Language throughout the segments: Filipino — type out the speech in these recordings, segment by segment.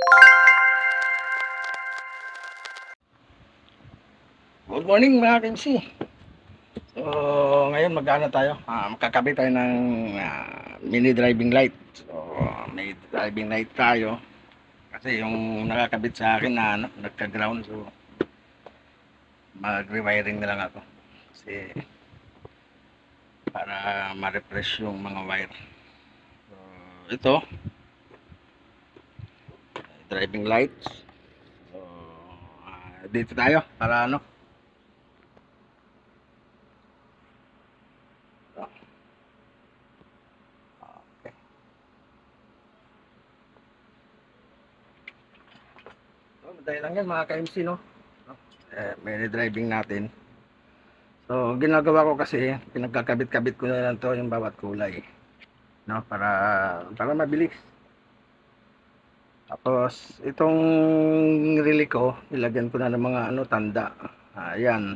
Good morning mga KMC. So, ngayon magkano tayo? Magkakabit tayo ng mini driving light. So, may driving light tayo. Kasi yung nakakabit sa akin na nagka-ground. So, mag-rewiring na lang ako. Kasi, para ma-refresh yung mga wire. So, ito, driving lights. So, dito tayo para ano. Okay. So, madali lang yan mga KMC, no? Mini driving natin. So, ginagawa ko kasi, pinagkakabit-kabit ko na lang to yung bawat kulay. No, para mabilis. Tapos, itong relay ko, ilagyan ko na ng mga tanda. Ayan.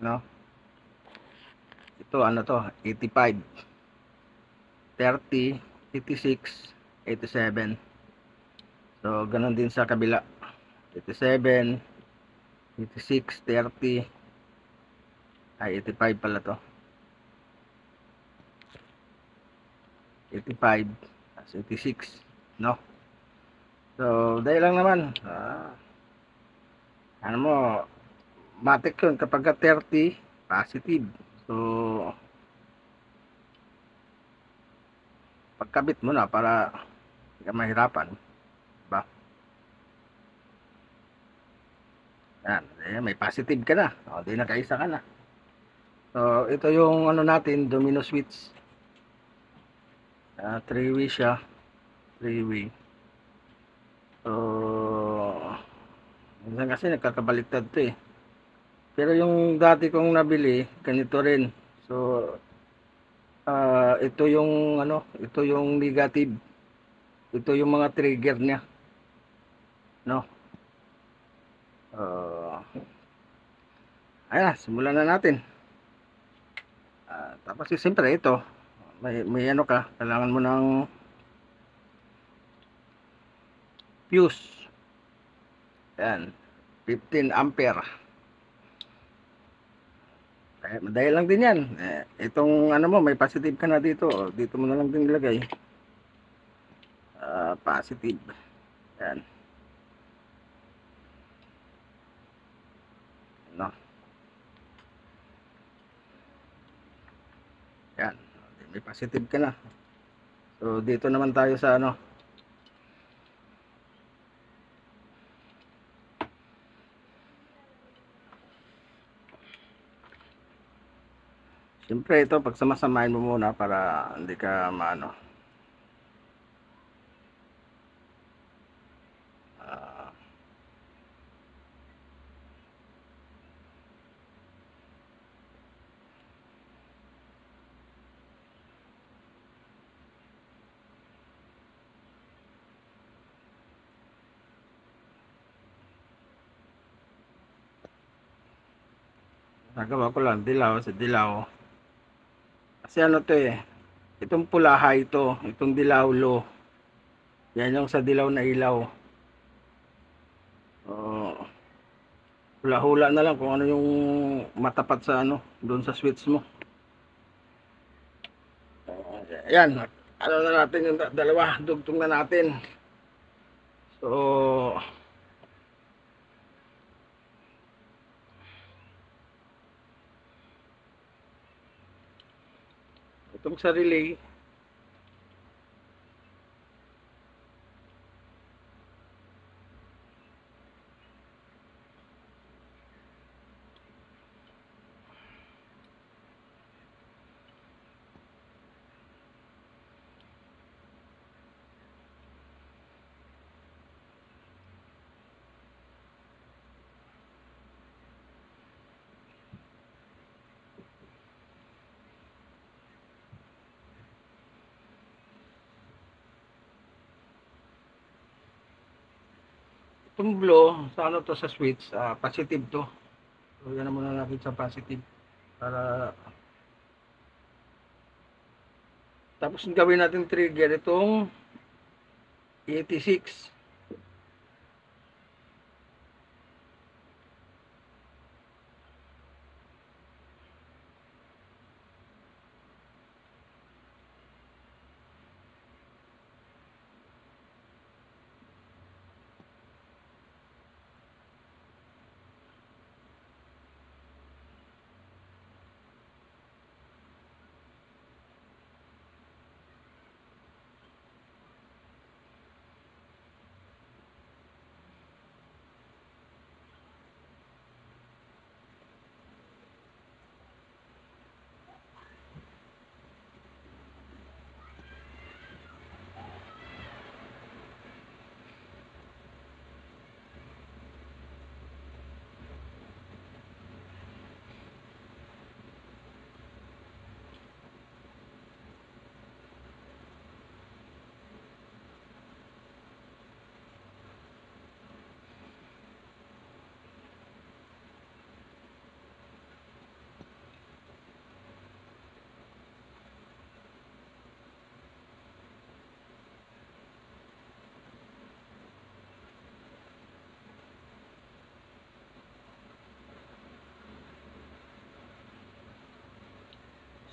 No? Ito, ano to? 85, 30, 86, 87. So, ganun din sa kabila. 87, 86, 30. Ay, 85 pala to. 85, 86. No? So, dahil lang naman. Ano mo, matik yun kapag 30, positive. So, pagkabit mo na para hindi ka mahirapan. Diba? Yan, may positive ka na. O, di nakaisa ka na. So, ito yung ano natin, domino switch. 3-way siya. 3-way. So, minsan kasi nagkakabaliktad to eh. Pero yung dati kong nabili, ganito rin. So, ito yung ano, ito yung negative. Ito yung mga trigger niya. No? Ayan, simulan na natin. Tapos siyempre ito, may ano ka, kailangan mo ng fuse. Ayan, 15 ampere. Madali lang din yan. Itong ano mo, may positive ka na dito. Dito mo na lang din ilagay. Positive. Ayan. No. Ayan. May positive ka na. So, dito naman tayo sa ano. Siyempre ito, pagsamasamahin mo muna para hindi ka maano. Nagawa ko lang, dilaw sa dilaw. Kasi ano to eh, itong pula high ito, itong dilaw low. Yan yung sa dilaw na ilaw. Hula-hula na lang kung ano yung matapat sa ano, doon sa switch mo. Yan, ano na natin yung dalawa, dugtong na natin. So, itong sa relay, itong blue, sa ano to sa switch, positive to. So, yan na muna natin sa positive para Tapos gawin natin trigger itong 86.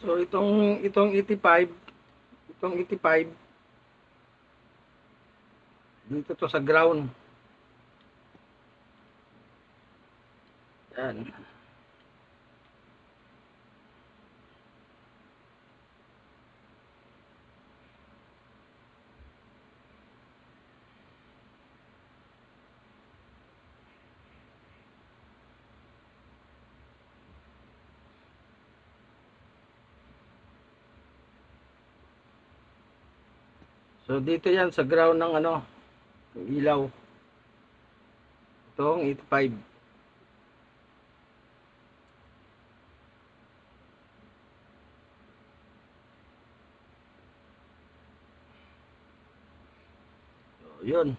So itong 85, itong 85 dito to sa ground. Yan. So dito yan sa ground ng ano, ng ilaw. Itong 85. So yun.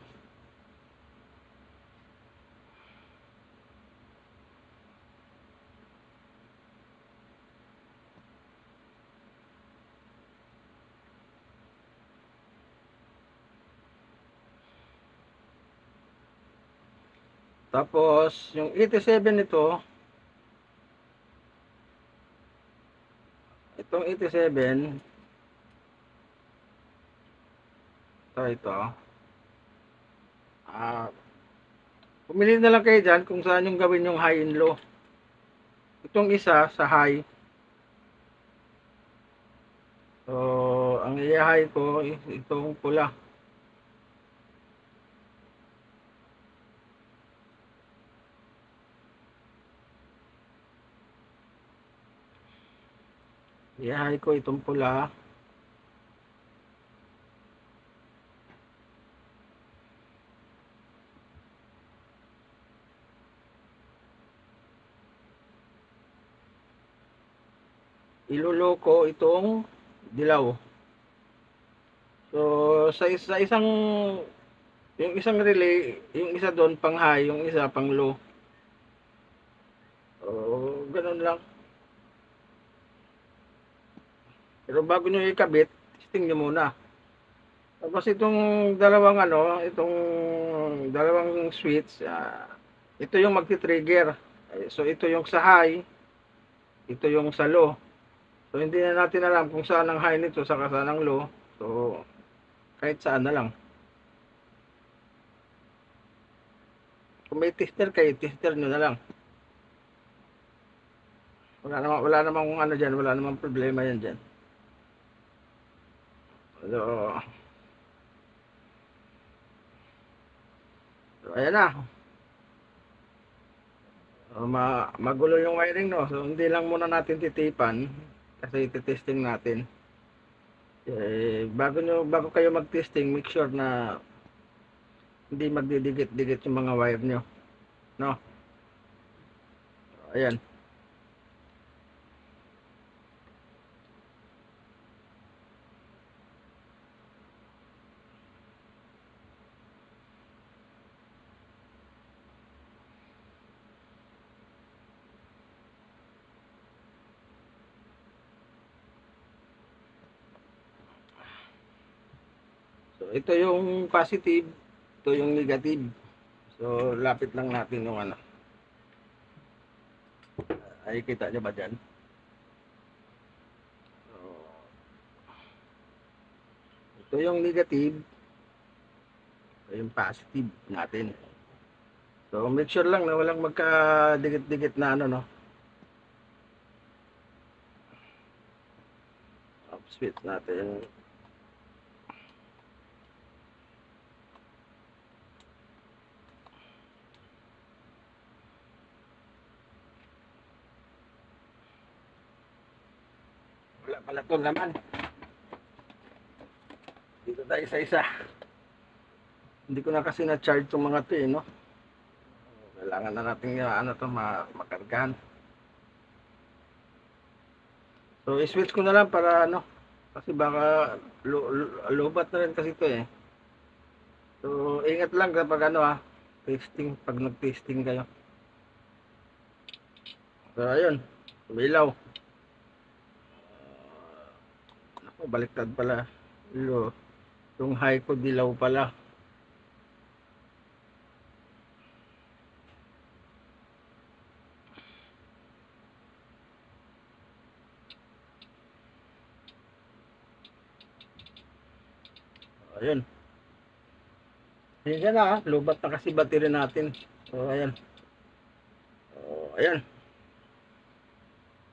Tapos yung 87 nito, itong 87, ito. Ah, pumili na lang kayo dyan kung saan yung gawin yung high and low. Itong isa sa high. So, ang i-high ko itong pula. I-high ko itong pula. Iloloko itong dilaw. So sa isang yung isang relay, yung isa doon pang high, yung isa pang low. So ganun lang. Pero bago nyo ikabit, testing nyo muna. Tapos itong dalawang ano, itong dalawang switch, ito yung magti-trigger. So ito yung sa high, ito yung sa low. So hindi na natin alam kung saan ang high nito saka saan ang low. So kahit saan na lang. Kung may tester kayo, tester nyo na lang. Wala namang ano diyan, wala namang problema yan diyan. So ayan na. Magulo yung wiring, no. So hindi lang muna natin titipan kasi iti-testing natin. Bago kayo mag-testing, make sure na hindi magdidikit-dikit yung mga wire nyo, no. Ayan. ito yung positive, ito yung negative. So, lapit lang natin yung ano. Ay, kita nyo ba dyan? So, ito yung negative, ito yung positive natin. So, make sure lang na walang magka-dikit-dikit na ano, no? Switch natin. Wala pala ito naman. Dito tayo sa isa. Hindi ko na kasi na-charge itong mga ito eh, no? Kailangan na natin ano to, makargahan. So, i-switch ko na lang para ano, kasi baka lobat na rin kasi ito eh. So, ingat lang kapag ano testing, pag nag-testing kayo. So, ayun, umilaw. Ako, baliktad pala. Yung high ko dilaw pala. Ayun. Ayan na lubat na kasi battery natin. So, ayan. So, ayan.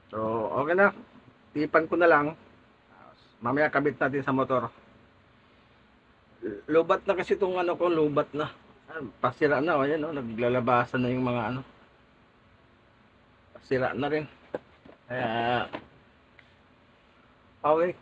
So, okay na. Tipan ko na lang. Mamaya kabit natin sa motor. Lubat na kasi itong ano ko, lubat na. Pasira na, ayan naglalabasan na yung mga ano. Pasira na rin. Kaya, okay.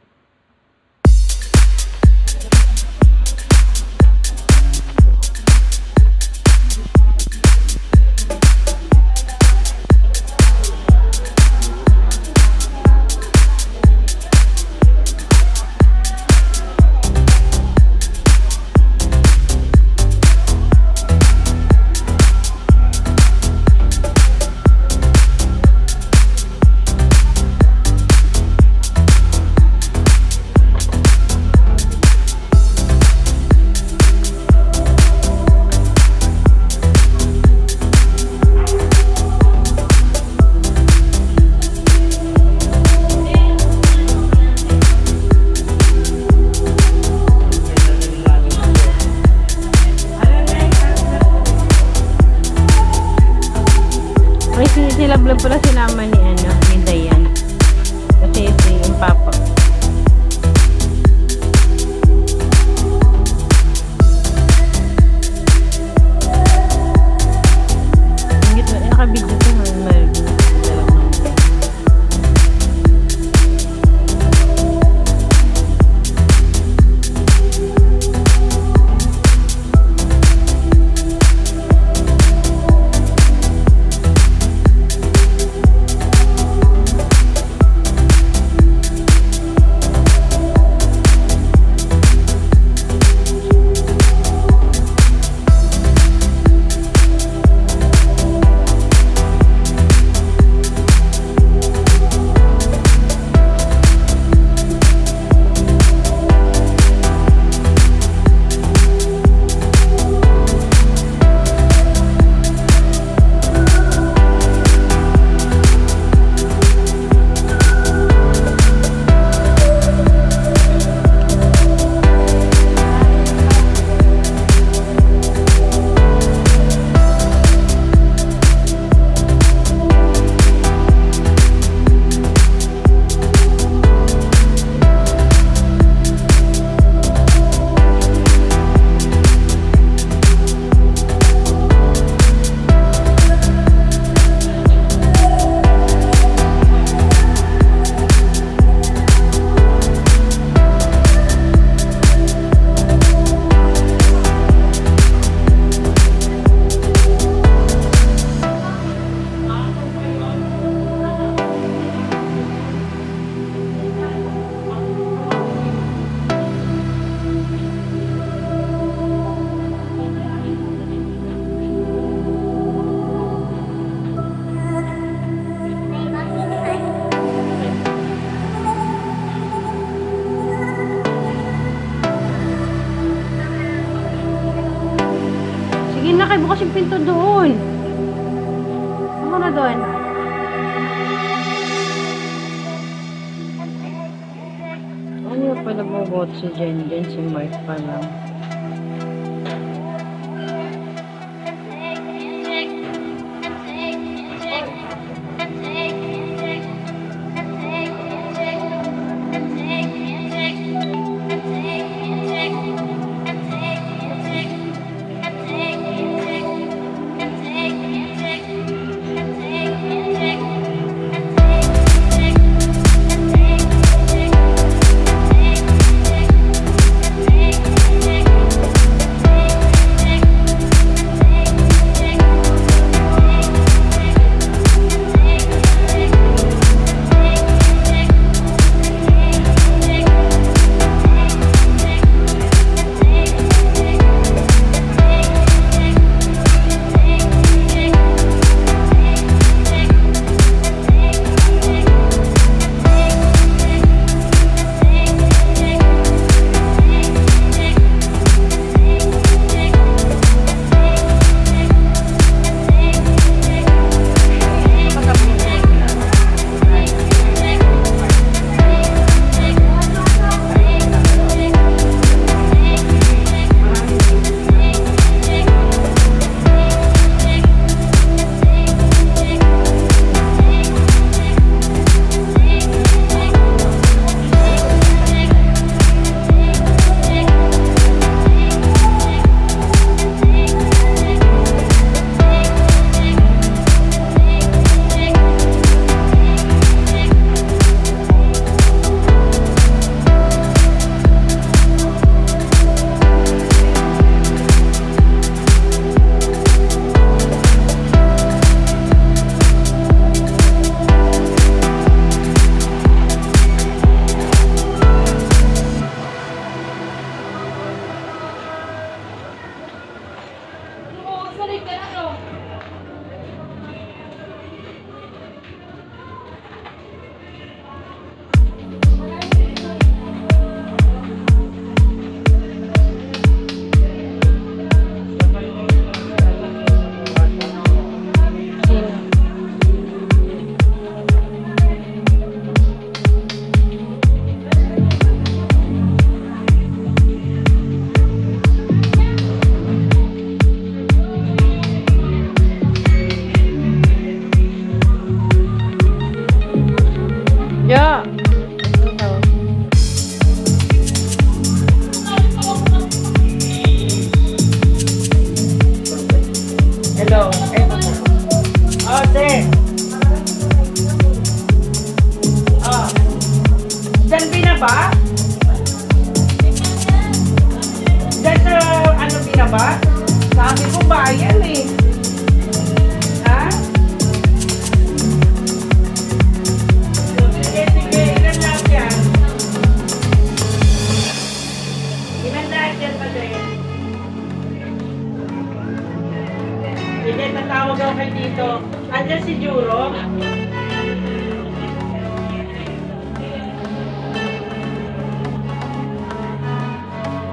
Silab lang pala sinama ni ni Dayan. Kasi ito yung papa. Nakabidyo ito anak, bukas yung pinto doon. Ako na doon. Ano pala bobot si Jen Jen, si Mark pa lang. Yeah. Hello. Eto po. Ate. Saan binaba? Diyan sa ano binaba? Sabi ko bayan eh. Ha? Sige, sige. Ilan lahat yan? Ilan lahat yan pa din? Sige, tatawag ako kay dito. Andiyan si Juro.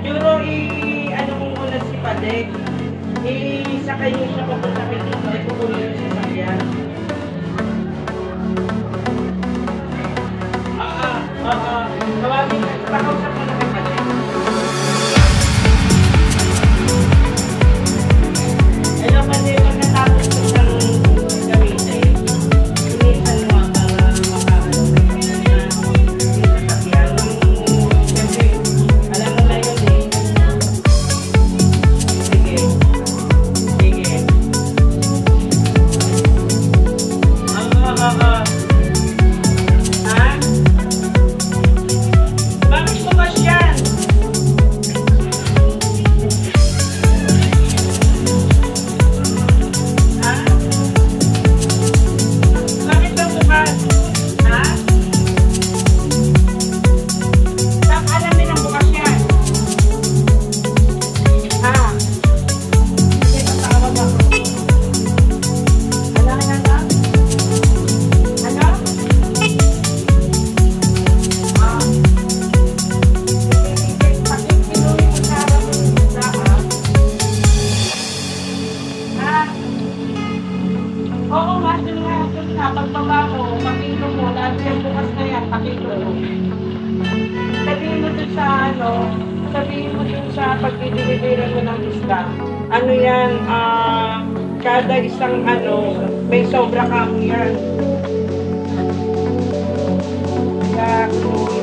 Juro, ano mo muna si Padek. Isakay niyo siya papunta kay dito. Ay, kukunin niyo sa sakyan. Tawagin ka. Pakausap mo na kay Padek. Ayun, Padek, pagkatapos ko siyang gamitin. Inisan mo para makaano kayo na yung sasakyan. Siyempre, alam mo na yun eh. Sige. Sige. Ha? Bakit ko ba siya Sabihin mo dun sa ano, sabihin mo dun sa pagdidiliveran mo ng isda. Ano yan, kada isang ano, may sobra kang yan. Kaya kung